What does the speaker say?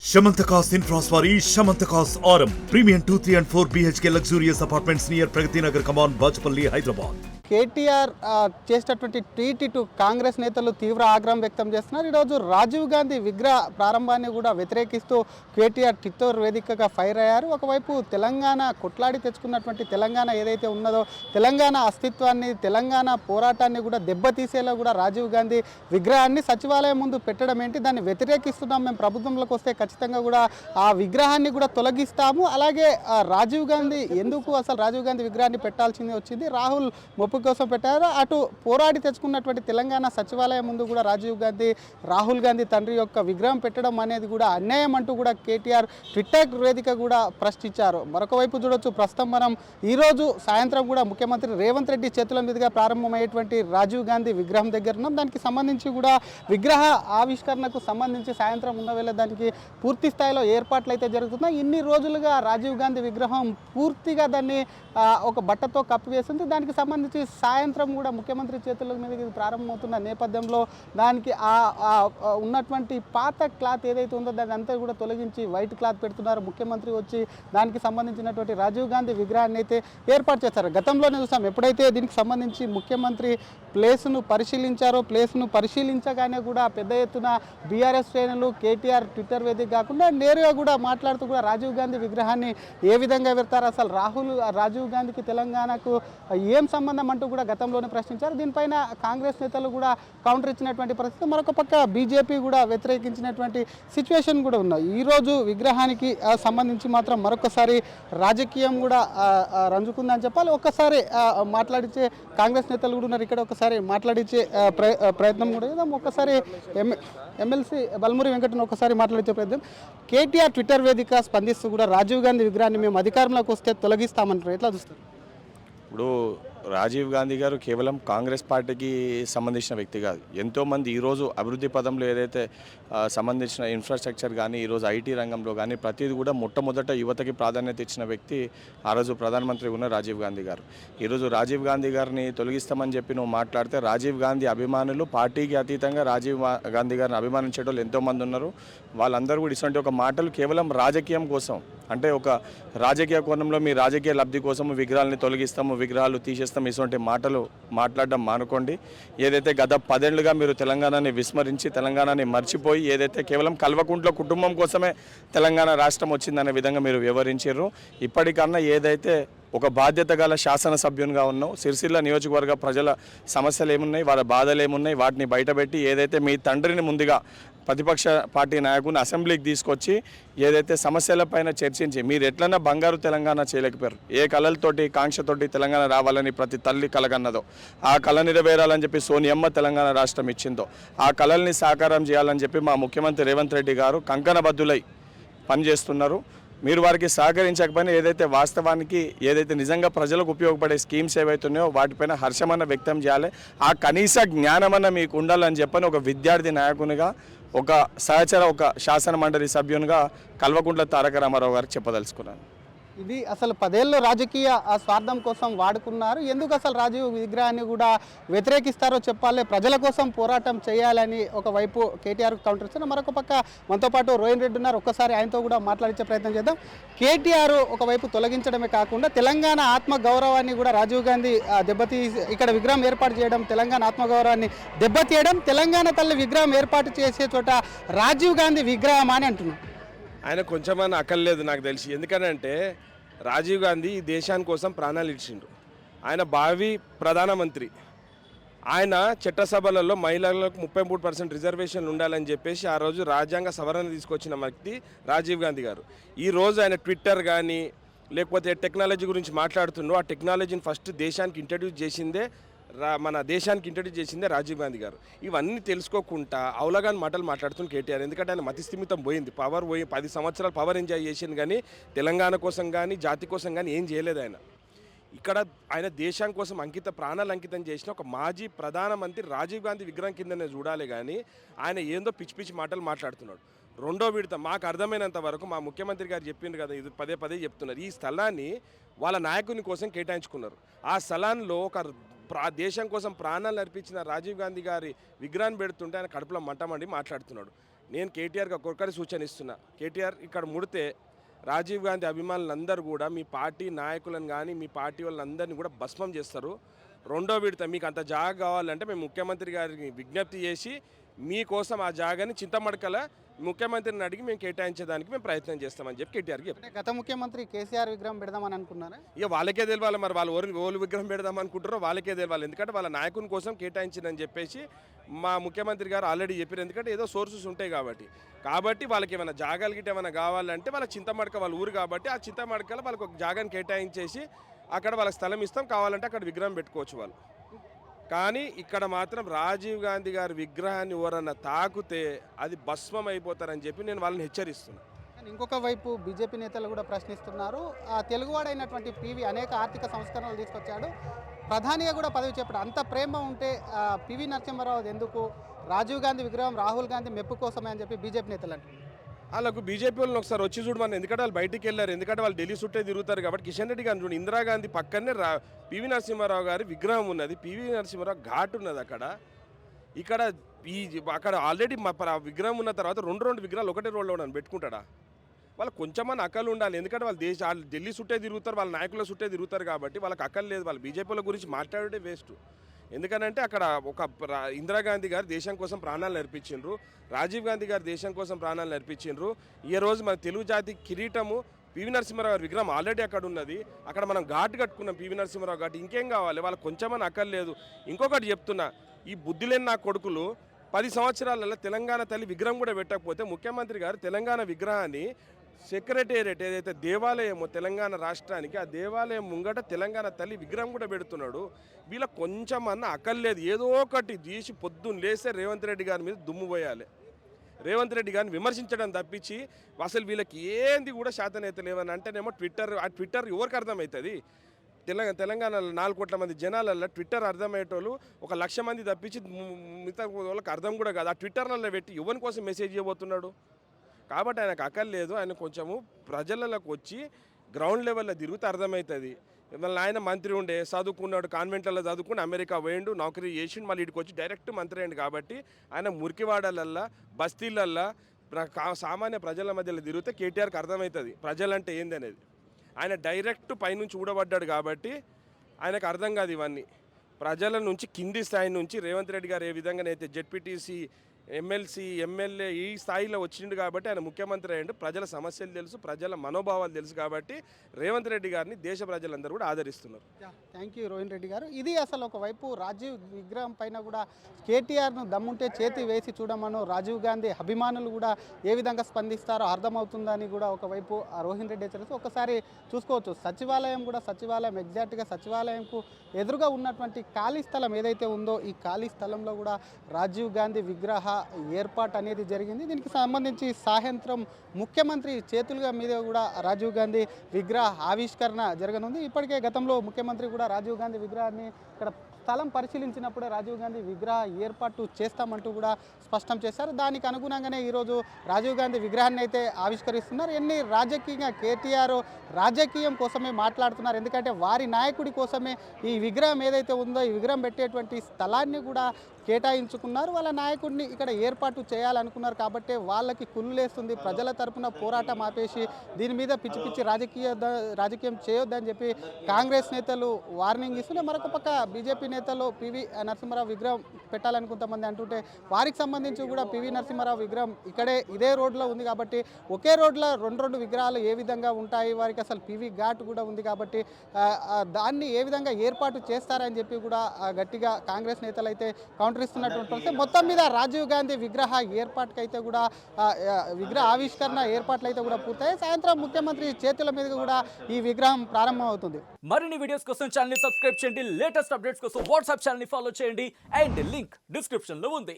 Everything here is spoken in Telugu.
Shamantakas Infraswari, Shamantakas Aurum. Premium 2, 3 and 4 BHK luxurious apartments near Pragati Nagar, Kaman, Bachapalli, Hyderabad. KTR చేసేటటువంటి ట్వీట్ ఇటు కాంగ్రెస్ నేతలు తీవ్ర ఆగ్రహం వ్యక్తం చేస్తున్నారు. ఈరోజు రాజీవ్ గాంధీ విగ్రహ ప్రారంభాన్ని కూడా వ్యతిరేకిస్తూ కేటీఆర్ ట్విట్టర్ వేదికగా ఫైర్ అయ్యారు. ఒకవైపు తెలంగాణ కొట్లాడి తెచ్చుకున్నటువంటి తెలంగాణ ఏదైతే ఉన్నదో తెలంగాణ అస్తిత్వాన్ని తెలంగాణ పోరాటాన్ని కూడా దెబ్బతీసేలా కూడా రాజీవ్ గాంధీ విగ్రహాన్ని సచివాలయం ముందు పెట్టడం ఏంటి, దాన్ని వ్యతిరేకిస్తున్నాం, మేము ప్రభుత్వంలోకి వస్తే ఖచ్చితంగా కూడా ఆ విగ్రహాన్ని కూడా తొలగిస్తాము. అలాగే రాజీవ్ గాంధీ ఎందుకు అసలు రాజీవ్ గాంధీ విగ్రహాన్ని పెట్టాల్సింది వచ్చింది, రాహుల్ మొప్పు కోసం పెట్టారు. అటు పోరాడి తెచ్చుకున్నటువంటి తెలంగాణ సచివాలయం ముందు కూడా రాహుల్ గాంధీ తండ్రి యొక్క విగ్రహం పెట్టడం అనేది కూడా అన్యాయం అంటూ కూడా కేటీఆర్ ట్విట్టర్ వేదిక కూడా ప్రశ్నించారు. మరొక వైపు చూడొచ్చు, ప్రస్తుతం మనం ఈరోజు సాయంత్రం కూడా ముఖ్యమంత్రి రేవంత్ రెడ్డి చేతుల మీదుగా ప్రారంభమయ్యేటువంటి రాజీవ్ గాంధీ విగ్రహం దగ్గర ఉన్నాం. దానికి సంబంధించి కూడా విగ్రహ ఆవిష్కరణకు సంబంధించి సాయంత్రం ఉన్న వేళ దానికి పూర్తి స్థాయిలో ఏర్పాట్లు అయితే జరుగుతున్నాయి. ఇన్ని రోజులుగా రాజీవ్ గాంధీ విగ్రహం పూర్తిగా దాన్ని ఒక బట్టతో కప్పివేస్తుంది. దానికి సంబంధించి సాయంత్రం కూడా ముఖ్యమంత్రి చేతుల మీదకి ప్రారంభమవుతున్న నేపథ్యంలో దానికి ఉన్నటువంటి పాత క్లాత్ ఏదైతే ఉందో దాన్ని అంతా కూడా తొలగించి వైట్ క్లాత్ పెడుతున్నారు. ముఖ్యమంత్రి వచ్చి దానికి సంబంధించినటువంటి రాజీవ్ గాంధీ విగ్రహాన్ని అయితే ఏర్పాటు చేశారు. గతంలోనే చూసాం, ఎప్పుడైతే దీనికి సంబంధించి ముఖ్యమంత్రి ప్లేస్ను పరిశీలించగానే కూడా పెద్ద ఎత్తున బీఆర్ఎస్ శ్రేణులు కేటీఆర్ ట్విట్టర్ వేదిక కాకుండా నేరుగా కూడా మాట్లాడుతూ కూడా రాజీవ్ గాంధీ విగ్రహాన్ని ఏ విధంగా పెడతారు, అసలు రాజీవ్ గాంధీకి తెలంగాణకు ఏం సంబంధం అంటూ కూడా గతంలోనే ప్రశ్నించారు. దీనిపైన కాంగ్రెస్ నేతలు కూడా కౌంటర్ ఇచ్చినటువంటి పరిస్థితి, మరొక పక్క బీజేపీ కూడా వ్యతిరేకించినటువంటి సిచ్యువేషన్ కూడా ఉన్నాయి. ఈరోజు విగ్రహానికి సంబంధించి మాత్రం మరొకసారి రాజకీయం కూడా రంజుకుందని చెప్పాలి. ఒక్కసారి మాట్లాడించే కాంగ్రెస్ నేతలు కూడా ఉన్నారు ఇక్కడ, ఒకసారి మాట్లాడించే ప్రయత్నం కూడా చేద్దాం. ఒక్కసారి ఎమ్మెల్సీ బల్మూరి వెంకటను ఒకసారి మాట్లాడించే ప్రయత్నం. కేటీఆర్ ట్విట్టర్ వేదిక స్పందిస్తూ కూడా రాజీవ్ గాంధీ విగ్రహాన్ని మేము అధికారంలోకి వస్తే తొలగిస్తామంటారు, ఎట్లా చూస్తారు? ఇప్పుడు రాజీవ్ గాంధీ గారు కేవలం కాంగ్రెస్ పార్టీకి సంబంధించిన వ్యక్తి కాదు. ఎంతోమంది ఈరోజు అభివృద్ధి పదంలో ఏదైతే సంబంధించిన ఇన్ఫ్రాస్ట్రక్చర్ కానీ ఈరోజు ఐటీ రంగంలో కానీ ప్రతిదీ కూడా మొట్టమొదట యువతకి ప్రాధాన్యత ఇచ్చిన వ్యక్తి ఆ రోజు ప్రధానమంత్రి ఉన్న రాజీవ్ గాంధీ గారు. ఈరోజు రాజీవ్ గాంధీ గారిని తొలగిస్తామని చెప్పి నువ్వు మాట్లాడితే రాజీవ్ గాంధీ అభిమానులు పార్టీకి అతీతంగా రాజీవ్ గాంధీ గారిని అభిమానించే వాళ్ళు ఎంతోమంది ఉన్నారు. వాళ్ళందరూ కూడా ఇటువంటి ఒక మాటలు కేవలం రాజకీయం కోసం, అంటే ఒక రాజకీయ కోణంలో మీ రాజకీయ లబ్ధి కోసం విగ్రహాలని తొలగిస్తాము, విగ్రహాలు తీసేస్తాము, ఇటువంటి మాటలు మాట్లాడడం మానుకోండి. ఏదైతే గత 10 ఏళ్లుగా మీరు తెలంగాణని విస్మరించి తెలంగాణని మర్చిపోయి ఏదైతే కేవలం కల్వకుంట్ల కుటుంబం కోసమే తెలంగాణ రాష్ట్రం వచ్చిందనే విధంగా మీరు వివరించారు. ఇప్పటికన్నా ఏదైతే ఒక బాధ్యత గల శాసనసభ్యునిగా ఉన్నావు, సిరిసిల్ల నియోజకవర్గ ప్రజల సమస్యలు ఏమున్నాయి, వాళ్ళ బాధలు ఏమున్నాయి, వాటిని బయటపెట్టి ఏదైతే మీ తండ్రిని ముందుగా ప్రతిపక్ష పార్టీ నాయకుని అసెంబ్లీకి తీసుకొచ్చి ఏదైతే సమస్యలపైన చర్చించి మీరు ఎట్లన్నా బంగారు తెలంగాణ చేయలేకపోయారు. ఏ కళలతోటి కాంక్షతోటి తెలంగాణ రావాలని ప్రతి తల్లి కలగన్నదో ఆ కళ నెరవేరాలని చెప్పి సోనియమ్మ తెలంగాణ రాష్ట్రం ఇచ్చిందో ఆ కళల్ని సాకారం చేయాలని చెప్పి మా ముఖ్యమంత్రి రేవంత్ రెడ్డి గారు కంకణబద్దులై పనిచేస్తున్నారు. మీరు వారికి సహకరించకపోయినా ఏదైతే వాస్తవానికి ఏదైతే నిజంగా ప్రజలకు ఉపయోగపడే స్కీమ్స్ ఏవైతున్నాయో వాటిపైన హర్షమన్న వ్యక్తం చేయాలి. ఆ కనీస జ్ఞానమన్న మీకు ఉండాలని చెప్పని ఒక విద్యార్థి నాయకునిగా, ఒక సహచర, ఒక శాసన మండలి సభ్యునిగా కల్వకుంట్ల తారక రామారావు గారికి చెప్పదలుచుకున్నాను. ఇది అసలు 10 ఏళ్ళు రాజకీయ స్వార్థం కోసం వాడుకున్నారు. ఎందుకు అసలు రాజీవ్ విగ్రహాన్ని కూడా వ్యతిరేకిస్తారో చెప్పాలి, ప్రజల కోసం పోరాటం చేయాలని ఒకవైపు కేటీఆర్ కౌంటర్ ఇస్తున్నారు. మరొక పక్క మనతో పాటు రోహిన్ రెడ్డి ఉన్నారు, ఒక్కసారి ఆయనతో కూడా మాట్లాడించే ప్రయత్నం చేద్దాం. కేటీఆర్ ఒకవైపు తొలగించడమే కాకుండా తెలంగాణ ఆత్మ గౌరవాన్ని కూడా రాజీవ్ గాంధీ ఇక్కడ విగ్రహం ఏర్పాటు చేయడం, తెలంగాణ ఆత్మగౌరవాన్ని దెబ్బతీయడం, తెలంగాణ తల్లి విగ్రహం ఏర్పాటు చేసే చోట రాజీవ్ గాంధీ విగ్రహం అని అంటున్నారు. ఆయన కొంచెమన్నా అక్కర్లేదు నాకు తెలిసి. ఎందుకనంటే రాజీవ్ గాంధీ ఈ దేశాని కోసం ప్రాణాలు ఇచ్చిండు. ఆయన భావి ప్రధానమంత్రి. ఆయన చట్టసభలలో మహిళలకు 33% రిజర్వేషన్లు ఉండాలని చెప్పేసి ఆ రోజు రాజ్యాంగ సవరణ తీసుకొచ్చిన వ్యక్తి రాజీవ్ గాంధీ గారు. ఈరోజు ఆయన ట్విట్టర్ కానీ లేకపోతే టెక్నాలజీ గురించి మాట్లాడుతుండో ఆ టెక్నాలజీని ఫస్ట్ దేశానికి ఇంట్రడ్యూస్ చేసిందే రాజీవ్ గాంధీ గారు. ఇవన్నీ తెలుసుకోకుండా అవలగాని మాటలు మాట్లాడుతున్న కేటీఆర్. ఎందుకంటే ఆయన మతిస్థిమితం పోయింది, పవర్ పోయి 10 సంవత్సరాలు పవర్ ఎంజాయ్ చేసింది కానీ తెలంగాణ కోసం కానీ జాతి కోసం కానీ ఏం చేయలేదు ఆయన. ఇక్కడ ఆయన దేశం కోసం ప్రాణాలు అంకితం చేసిన ఒక మాజీ ప్రధానమంత్రి రాజీవ్ గాంధీ విగ్రహం కిందనే చూడాలి కానీ ఆయన ఏందో పిచ్చి పిచ్చి మాటలు మాట్లాడుతున్నాడు. రెండో విడత మాకు అర్థమైనంత వరకు మా ముఖ్యమంత్రి గారు చెప్పింది కదా, ఇది పదే చెప్తున్నారు, ఈ స్థలాన్ని వాళ్ళ నాయకుని కోసం కేటాయించుకున్నారు. ఆ స్థలాల్లో ఒక దేశం కోసం ప్రాణాలు అర్పించిన రాజీవ్ గాంధీ గారి విగ్రహాన్ని పెడుతుంటే ఆయన కడుపులో మంటమండి మాట్లాడుతున్నాడు. నేను కేటీఆర్కి ఒక్కొక్కరి సూచన ఇస్తున్నా. కేటీఆర్ ఇక్కడ ముడితే రాజీవ్ గాంధీ అభిమానులందరూ కూడా మీ పార్టీ నాయకులను కానీ మీ పార్టీ వాళ్ళందరినీ కూడా భస్మం చేస్తారు. రెండో విడత మీకు అంత జాగా కావాలంటే మేము ముఖ్యమంత్రి గారికి విజ్ఞప్తి చేసి మీకోసం ఆ జాగాని చింతమడకల ముఖ్యమంత్రిని అడిగి మేము కేటాయించేదానికి మేము ప్రయత్నం చేస్తామని చెప్పి కేటీఆర్కి చెప్పారు. అంటే గత ముఖ్యమంత్రి కేసీఆర్ విగ్రహం పెడదామని అనుకున్నారా? ఇక వాళ్ళకే తెలియాలి మరి, వాళ్ళు ఓలు విగ్రహం పెడదాం అనుకుంటారో వాళ్ళకే తెలియాలి. ఎందుకంటే వాళ్ళ నాయకుని కోసం కేటాయించిందని చెప్పేసి మా ముఖ్యమంత్రి గారు ఆల్రెడీ చెప్పారు. ఎందుకంటే ఏదో సోర్సెస్ ఉంటాయి కాబట్టి వాళ్ళకి ఏమైనా జాగాలు గిట్ట ఏమైనా కావాలంటే వాళ్ళ చింతమడక వాళ్ళ ఊరు కాబట్టి ఆ చింతమడకలో వాళ్ళకి ఒక జాగాని కేటాయించేసి అక్కడ వాళ్ళకి స్థలం ఇస్తాం, కావాలంటే అక్కడ విగ్రహం పెట్టుకోవచ్చు వాళ్ళు. కానీ ఇక్కడ మాత్రం రాజీవ్ గాంధీ గారి విగ్రహాన్ని ఎవరన్నా తాకుతే అది భస్మం అయిపోతారని చెప్పి నేను వాళ్ళని హెచ్చరిస్తున్నాను. కానీ ఇంకొక వైపు బీజేపీ నేతలు కూడా ప్రశ్నిస్తున్నారు. ఆ తెలుగువాడైనటువంటి పివి అనేక ఆర్థిక సంస్కరణలు తీసుకొచ్చాడు, ప్రధానిగా కూడా పదవి చెప్పాడు. అంత ప్రేమ ఉంటే పివి నరసింహారావు ఎందుకు? రాజీవ్ గాంధీ విగ్రహం రాహుల్ గాంధీ మెప్పు కోసమే అని చెప్పి బీజేపీ నేతలు అంటున్నారు. వాళ్ళకు బీజేపీ వాళ్ళని ఒకసారి వచ్చి చూడమని, ఎందుకంటే వాళ్ళు బయటికి వెళ్ళారు, ఎందుకంటే వాళ్ళు ఢిల్లీ చుట్టే తిరుగుతారు కాబట్టి. కిషన్ రెడ్డి గారిని చూడండి, ఇందిరాగాంధీ పక్కనే పివి నరసింహారావు గారి విగ్రహం ఉన్నది, పివి నరసింహారావు ఘాట్ ఉన్నది ఇక్కడ అక్కడ ఆల్రెడీ విగ్రహం ఉన్న తర్వాత రెండు విగ్రహాలు ఒకటే రోడ్లో పెట్టుకుంటాడా? వాళ్ళకి కొంచెమన్నా అక్కలు ఉండాలి. ఎందుకంటే వాళ్ళు ఢిల్లీ చుట్టే తిరుగుతారు, వాళ్ళ నాయకుల చుట్టే తిరుగుతారు కాబట్టి వాళ్ళకి అక్కలు లేదు. వాళ్ళు బీజేపీల గురించి మాట్లాడే వేస్ట్. ఎందుకనంటే అక్కడ ఒక ఇందిరాగాంధీ గారు దేశం కోసం ప్రాణాలు అర్పించిండ్రు, రాజీవ్ గాంధీ గారు దేశం కోసం ప్రాణాలు అర్పించిండ్రు. ఈ రోజు మన తెలుగు జాతి కిరీటము పివి నరసింహారావు గారి విగ్రహం ఆల్రెడీ అక్కడ ఉన్నది. అక్కడ మనం ఘాట్ కట్టుకున్నాం, పివి నరసింహారావు ఘాట్. ఇంకేం కావాలి? వాళ్ళకి కొంచెమని అక్కర్లేదు. ఇంకొకటి చెప్తున్నా, ఈ బుద్ధి లేని నా కొడుకులు 10 సంవత్సరాలలో తెలంగాణ తల్లి విగ్రహం కూడా పెట్టకపోతే ముఖ్యమంత్రి గారు తెలంగాణ విగ్రహాన్ని సెక్రటేరియట్ ఏదైతే దేవాలయమో తెలంగాణ రాష్ట్రానికి, ఆ దేవాలయం ముంగట తెలంగాణ తల్లి విగ్రహం కూడా పెడుతున్నాడు. వీళ్ళ కొంచెం అన్న అక్కర్లేదు. ఏదో ఒకటి తీసి పొద్దున్న లేస్తే రేవంత్ రెడ్డి గారి మీద దుమ్ము పోయాలి, రేవంత్ రెడ్డి గారిని విమర్శించడం తప్పించి అసలు వీళ్ళకి ఏంది కూడా శాతనైతే లేవని అంటేనేమో ట్విట్టర్ ఎవరికి అర్థమవుతుంది? తెలంగాణలో 4 కోట్ల మంది జనాలలో ట్విట్టర్ అర్థమయ్యేటోళ్ళు 1 లక్ష మంది తప్పించి మిగతా వాళ్ళకి అర్థం కూడా కాదు. ఆ ట్విట్టర్లలో పెట్టి ఎవరి కోసం మెసేజ్ ఇవ్వబోతున్నాడు? కాబట్టి ఆయనకు అక్కర్లేదు. ఆయన కొంచెము ప్రజలకు వచ్చి గ్రౌండ్ లెవెల్లో తిరిగితే అర్థమవుతుంది. మళ్ళీ ఆయన మంత్రి ఉండే, చదువుకున్నాడు, కాన్వెంట్లలో చదువుకుని అమెరికా పోయిండు, నౌకరీ చేసిండు, మళ్ళీ ఇక్కడికి వచ్చి డైరెక్ట్ మంత్రి అయ్యిండు. కాబట్టి ఆయన మురికివాడలల్లా బస్తీలల్లా సామాన్య ప్రజల మధ్యలో తిరిగితే కేటీఆర్కి అర్థమవుతుంది ప్రజలంటే ఏంది అనేది. ఆయన డైరెక్ట్ పైనుంచి ఊడబడ్డాడు కాబట్టి ఆయనకు అర్థం కాదు ఇవన్నీ. ప్రజల నుంచి కింది స్థాయి నుంచి రేవంత్ రెడ్డి గారు ఏ విధంగానైతే జెడ్పీటీసీ, ఎమ్మెల్సీ, ఎమ్మెల్యే ఈ స్థాయిలో వచ్చిండు కాబట్టి ఆయన ముఖ్యమంత్రి అయ్యిండు. ప్రజల సమస్యలు తెలుసు, ప్రజల మనోభావాలు తెలుసు కాబట్టి రేవంత్ రెడ్డి గారిని దేశ ప్రజలందరూ కూడా ఆదరిస్తున్నారు. థ్యాంక్ యూ రోహిన్ రెడ్డి గారు. ఇది అసలు ఒకవైపు రాజీవ్ విగ్రహం పైన కూడా కేటీఆర్ను దమ్ముంటే చేతి వేసి చూడమను రాజీవ్ గాంధీ అభిమానులు కూడా ఏ విధంగా స్పందిస్తారో అర్థమవుతుందని కూడా ఒకవైపు రోహిన్ రెడ్డి హెచ్చరిస్తూ ఒకసారి చూసుకోవచ్చు. సచివాలయం ఎగ్జాక్ట్గా సచివాలయంకు ఎదురుగా ఉన్నటువంటి ఖాళీ స్థలం ఏదైతే ఉందో ఈ ఖాళీ స్థలంలో కూడా రాజీవ్ గాంధీ విగ్రహ ఏర్పాటు అనేది జరిగింది. దీనికి సంబంధించి సాయంత్రం ముఖ్యమంత్రి చేతులుగా మీద కూడా రాజీవ్ గాంధీ విగ్రహ ఆవిష్కరణ జరగనుంది. ఇప్పటికే గతంలో ముఖ్యమంత్రి కూడా రాజీవ్ గాంధీ విగ్రహాన్ని ఇక్కడ స్థలం పరిశీలించినప్పుడే రాజీవ్ గాంధీ విగ్రహ ఏర్పాటు చేస్తామంటూ కూడా స్పష్టం చేశారు. దానికి అనుగుణంగానే ఈరోజు రాజీవ్ గాంధీ విగ్రహాన్ని అయితే ఆవిష్కరిస్తున్నారు. ఎన్ని రాజకీయంగా కేటీఆర్ రాజకీయం కోసమే మాట్లాడుతున్నారు. ఎందుకంటే వారి నాయకుడి కోసమే ఈ విగ్రహం ఏదైతే ఉందో ఈ విగ్రహం పెట్టేటువంటి స్థలాన్ని కూడా కేటాయించుకున్నారు. వాళ్ళ నాయకుడిని ఇక్కడ ఏర్పాటు చేయాలనుకున్నారు కాబట్టి వాళ్ళకి కుళ్ళేస్తుంది. ప్రజల తరపున పోరాటం ఆపేసి దీని మీద పిచ్చి పిచ్చి రాజకీయం చేయొద్దని చెప్పి కాంగ్రెస్ నేతలు వార్నింగ్ ఇస్తుంటే, మరొక పక్క బీజేపీ నేతలు పివి నరసింహారావు విగ్రహం పెట్టాలని కొంతమంది అంటుంటే వారికి సంబంధించి కూడా పివి నరసింహారావు విగ్రహం ఇదే రోడ్లో ఉంది కాబట్టి ఒకే రోడ్లో రెండు విగ్రహాలు ఏ విధంగా ఉంటాయి, వారికి అసలు పివి ఘాట్ కూడా ఉంది కాబట్టి దాన్ని ఏ విధంగా ఏర్పాటు చేస్తారని చెప్పి కూడా గట్టిగా కాంగ్రెస్ నేతలు అయితే కౌంటర్ ఇస్తున్నటువంటి పరిస్థితి. మొత్తం మీద రాజీవ్ గాంధీ విగ్రహ ఏర్పాటుకైతే కూడా విగ్రహ ఆవిష్కరణ ఏర్పాట్లు అయితే కూడా పూర్తయి సాయంత్రం ముఖ్యమంత్రి చేతుల మీద కూడా ఈ విగ్రహం ప్రారంభం అవుతుంది. మరిన్ని వీడియోస్ కోసం ఛానల్ ని సబ్స్క్రైబ్ చేయండి, లేటెస్ట్ అప్డేట్స్ కోసం వాట్సాప్ ఛానల్ ని ఫాలో చేయండి అండ్ లింక్ డిస్క్రిప్షన్ లో ఉంది.